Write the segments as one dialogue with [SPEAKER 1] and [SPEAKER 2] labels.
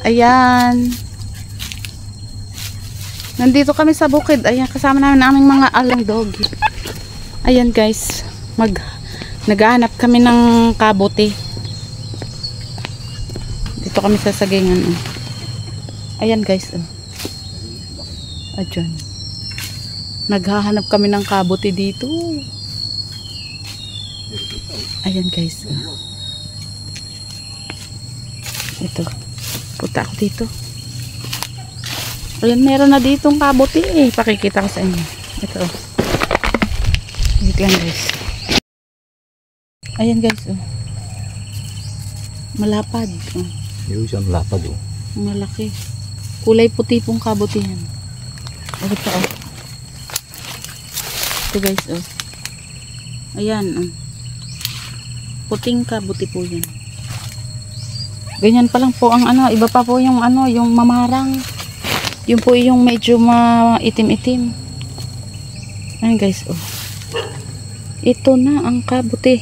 [SPEAKER 1] Ayan. Nandito kami sa bukid. Ayan, kasama namin ang aming mga alang dog. Ayan guys, naghahanap kami ng kabote. Dito kami sa sagingan. Ayan guys. Ayan. Naghahanap kami ng kabote dito. Ayan guys. Ito. Punta ako dito. Ayan, meron na ditong kabote eh. Pakikita ko sa inyo. Ito. Wait lang guys. Ayan guys. Malapad.
[SPEAKER 2] Yung isang malapad oh.
[SPEAKER 1] Malaki. Kulay puti pong kabote yan. Ito oh. Ito guys oh. Ayan puting kabote po yan. Ganyan pa lang po ang iba pa po yung yung mamarang. Yung po yung medyo maitim-itim. Ayan guys oh. Ito na ang kabote.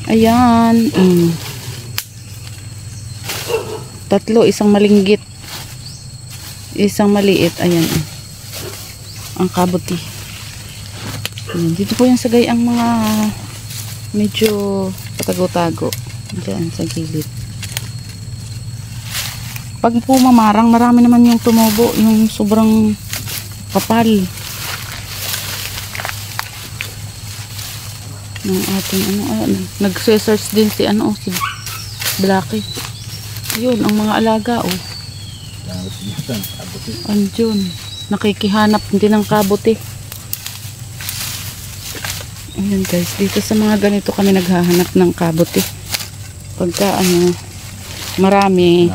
[SPEAKER 1] Ayan. Tatlo, isang malinggit. Isang maliit. Ayan. Ang kabote. Dito po yung sagay ang mga medyo patago-tago. Diyan sa gilid. Pag po mamarang, marami naman yung tumubo. Yung sobrang kapal. Ng ating nagse-search din si si Blackie. Yun ang mga alaga oh. Andiyon, nakikihanap din ng kabote. Ayan guys, dito sa mga ganito kami naghahanap ng kabote. Pagka marami.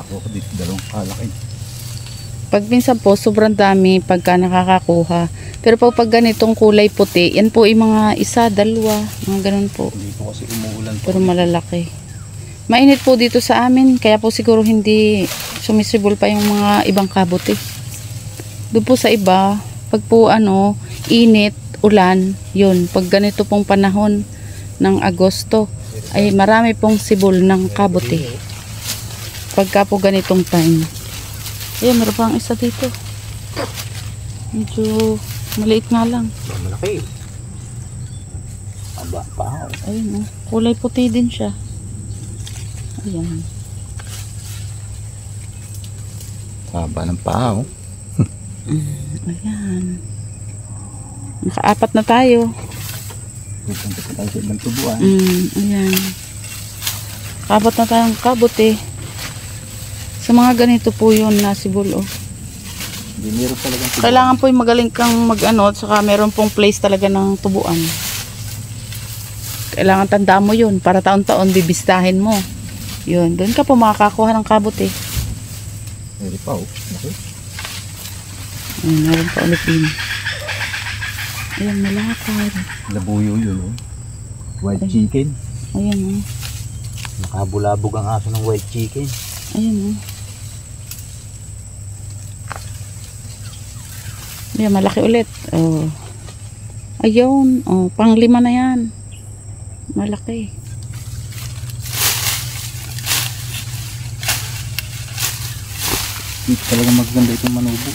[SPEAKER 1] Pag minsan po sobrang dami pagka nakakakuha. Pero pag ganitong kulay puti, yan po yung mga isa, dalawa, mga ganun po.
[SPEAKER 2] Dito kasi umuulan po.
[SPEAKER 1] Pero malalaki. Mainit po dito sa amin, kaya po siguro hindi sumisibol pa yung mga ibang kabote. Doon po sa iba, pag po init, ulan, yun. Pag ganito pong panahon ng Agosto, ay marami pong sibol ng kabote. Pagka po ganitong time. Ayan, meron pang isa dito. Medyo maliit nga lang.
[SPEAKER 2] Malaki. Aba pa.
[SPEAKER 1] Ayun kulay puti din siya. Ayan.
[SPEAKER 2] Haba ng paa oh.
[SPEAKER 1] Ayan. Nakaapat na tayo.
[SPEAKER 2] Punta pa tayo sa ibang tubuan.
[SPEAKER 1] Ayan. Nakaapat na tayong kabote. Sa mga ganito po yun nasibol oh.
[SPEAKER 2] Meron talagang tubuan.
[SPEAKER 1] Kailangan po yung magaling kang at saka meron pong place talaga ng tubuan. Kailangan tandaan mo yun para taon-taon bibistahin mo. Yun, doon ka po makakakuha ng kabote.
[SPEAKER 2] Meron pa oh. Okay.
[SPEAKER 1] Ayan, meron pa ulit din. Ayan, malakad.
[SPEAKER 2] Labuyo yun oh. White chicken.
[SPEAKER 1] Ayan oh.
[SPEAKER 2] Nakabulabog ang aso ng white chicken.
[SPEAKER 1] Ayan oh. Ayan, malaki ulit. Oh. Ayun. Oh, pang-5 na yan. Malaki.
[SPEAKER 2] Dito talaga maganda itong manubo.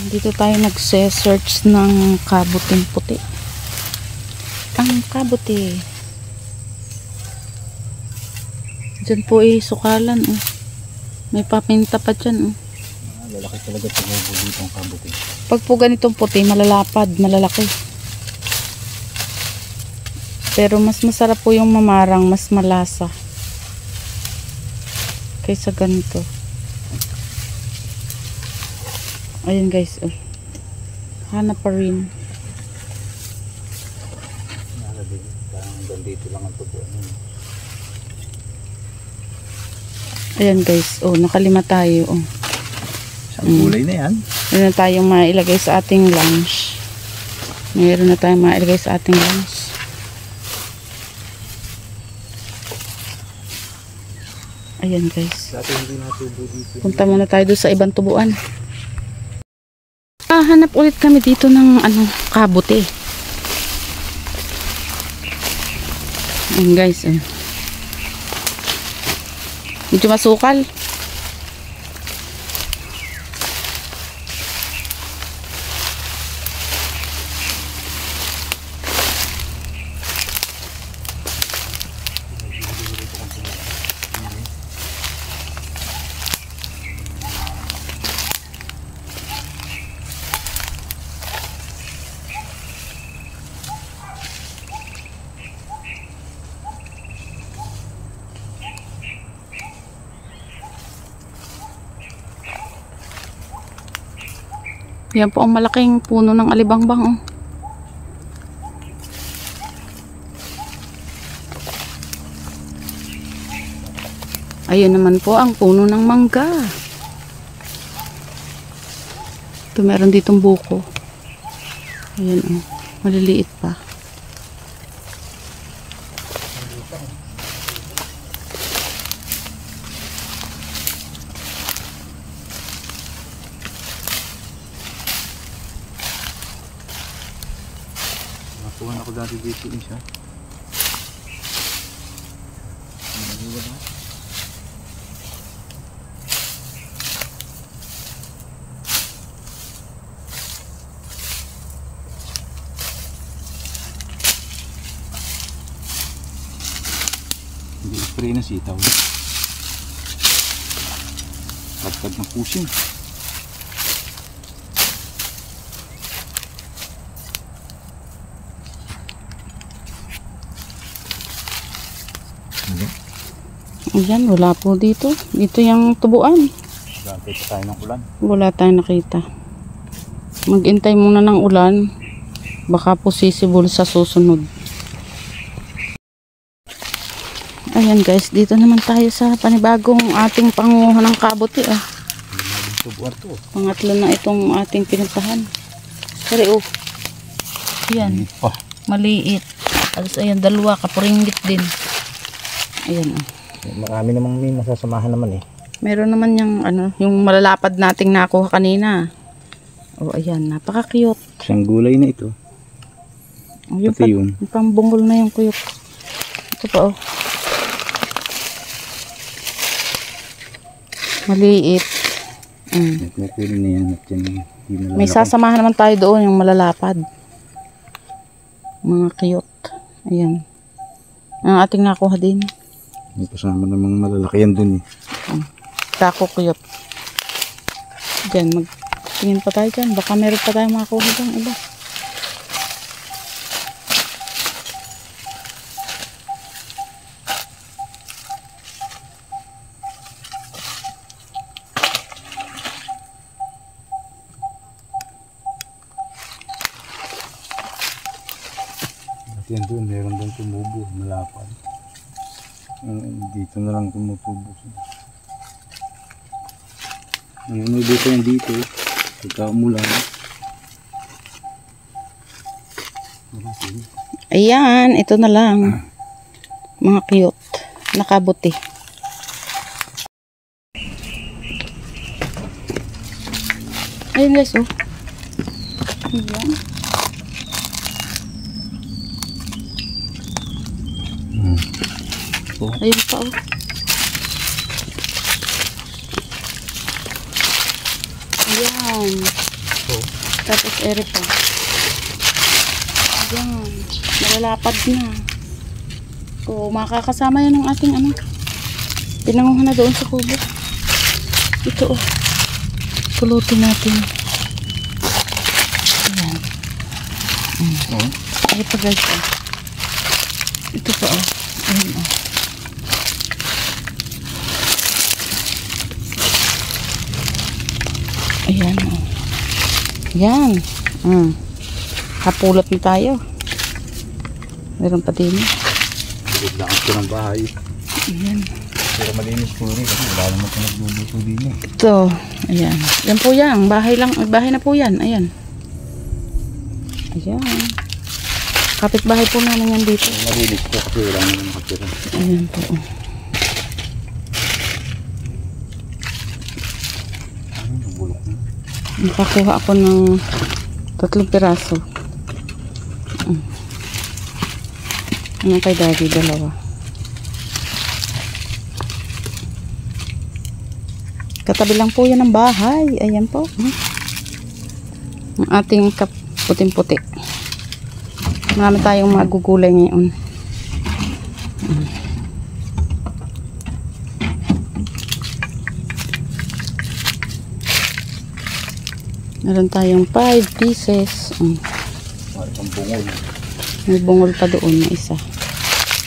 [SPEAKER 1] Dito tayo nagse-search ng kaboting puti. Ang kabote. Diyan po sukalan. Oh. May papinta pa dyan. Oh.
[SPEAKER 2] Lalaki talaga tumubo dito ang kabote.
[SPEAKER 1] Pag po ganitong puti, malalapad, malalaki. Pero mas masarap po yung mamarang, mas malasa. Kaysa ganito. Ayun guys, oh. Hanap pa rin.
[SPEAKER 2] Hanggang dito lang ang tubuan.
[SPEAKER 1] Ayan guys, oh, nakalima tayo, oh.
[SPEAKER 2] Isang gulay na yan.
[SPEAKER 1] Meron na tayong mailagay sa ating lunch. Meron na tayong mailagay sa ating lunch. Ayan guys. Punta muna tayo doon sa ibang tubuan. Hanap ulit kami dito ng kabote. Ayan guys. Medyo masukal. Yan po ang malaking puno ng alibangbang. Oh. Ayun naman po ang puno ng mangga. Ito meron ditong buko. Ayan oh, maliliit pa.
[SPEAKER 2] Nakuha ako dati dito isa. Hindi spray na sitaw. Pagpag ng pusin.
[SPEAKER 1] Ayan, wala po dito. Dito yung tubuan.
[SPEAKER 2] Gantay pa tayo ng ulan.
[SPEAKER 1] Wala tayong nakita. Mag-intay muna ng ulan. Baka po sisibol sa susunod. Ayan guys, dito naman tayo sa panibagong ating panguha ng kabuti.
[SPEAKER 2] Tubuan to.
[SPEAKER 1] Pangatlo na itong ating pinuntahan. Kari oh. Ayan, maliit. Alas ayan, dalawa, kapuringgit din. Ayan oh.
[SPEAKER 2] Marami namang may masasamahan naman eh.
[SPEAKER 1] Meron naman yung ano, yung malalapad nating nakuha kanina. Oh, ayan, napaka-cute.
[SPEAKER 2] Isang gulay na ito.
[SPEAKER 1] Oh, yung
[SPEAKER 2] Pati yun.
[SPEAKER 1] Yung pambungol na yung kuyot. Ito pa oh. Maliit.
[SPEAKER 2] Kukunin na yan at yan.
[SPEAKER 1] May sasamahan naman tayo doon yung malalapad. Mga cute. Ayan. Ang ating nakuha din.
[SPEAKER 2] May kasama namang malalaki yan dun eh.
[SPEAKER 1] Kako cute. Diyan, magtingin pa tayo dyan. Baka meron pa tayo makakuha dyan. Iba.
[SPEAKER 2] At yan dun, meron dun tumubo, malapad. Dito na lang tumutubo. Ano dito yan dito? Pagka umulan.
[SPEAKER 1] Ayan, ito na lang. Mga cute. Nakabuti. Ayun guys, oh. Ayan. Ayun pa, oh. Ayan. Tapos ere pa. Ayan. Nalalapad na. O, makakasama yan ng ating ano. Pinanguhan na doon sa kubo. Ito, oh. Pulutin natin. Ayan. Ay pa guys, oh. Ito pa, oh. Ayan, oh. Ayan, oh. Ayan. Kapulot na tayo. Meron pa din.
[SPEAKER 2] Biglaan ko ng bahay.
[SPEAKER 1] Ayan.
[SPEAKER 2] Pero malinis po rin kasi wala naman ko nagluluto din eh.
[SPEAKER 1] Ito. Ayan. Yan po yan. Bahay lang. Bahay na po yan. Ayan. Ayan. Kapit-bahay po namin yan dito.
[SPEAKER 2] Malinis ko kasi wala naman nakatira.
[SPEAKER 1] Ayan po.
[SPEAKER 2] Bulok na.
[SPEAKER 1] Nakakuha ako ng 3 piraso. Ano kay daddy, 2. Katabi lang po yan ng bahay. Ayan po. Ang ating puting-puti. Marami tayong magugulay ngayon. Meron tayong 5 pieces.
[SPEAKER 2] Ang bungol.
[SPEAKER 1] May bungol pa doon na isa.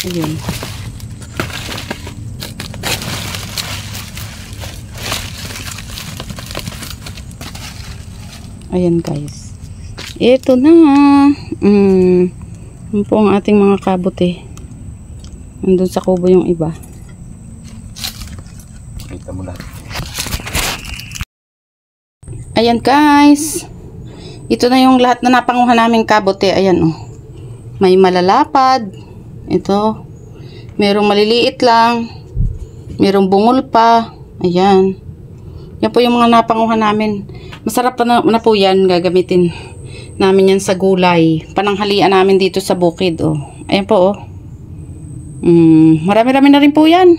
[SPEAKER 1] Ayun. Ayan guys. Ito na. Yan po ang ating mga kabote. Nandun sa kubo yung iba.
[SPEAKER 2] Kita mo na.
[SPEAKER 1] Ayan guys. Ito na yung lahat na napanguha naming kabote. Ayan oh. May malalapad. Ito. Merong maliliit lang. Merong bungol pa. Ayan. Yan po yung mga napanguha namin. Masarap pa na po yan. Gagamitin namin yan sa gulay. Pananghalian namin dito sa bukid. Oh. Ayan po oh. Marami-rami na rin po yan.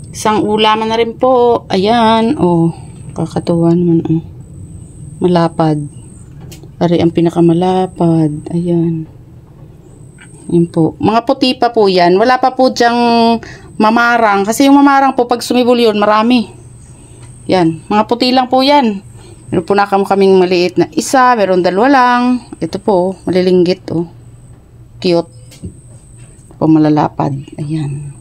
[SPEAKER 1] Isang ulaman na rin po. Ayan. Oh. Kakatuwa naman oh. Malapad. Ari ang pinakamalapad. Ayan. Yan po. Mga puti pa po yan. Wala pa po dyang mamarang. Kasi yung mamarang po pag sumibol yun, marami. Yan. Mga puti lang po yan. Meron po na kaming maliit na isa. Meron dalawa lang. Ito po. Malilinggit oh. Cute. Po malalapad. Ayan.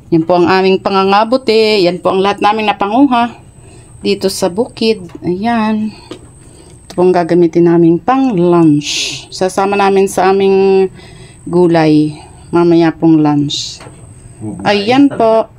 [SPEAKER 1] Yan po ang aming pangangabote. Yan po ang lahat naming napanguha. Dito sa bukid. Ayan. Ito pong gagamitin namin pang lunch. Sasama namin sa aming gulay. Mamaya pong lunch. Ayan po.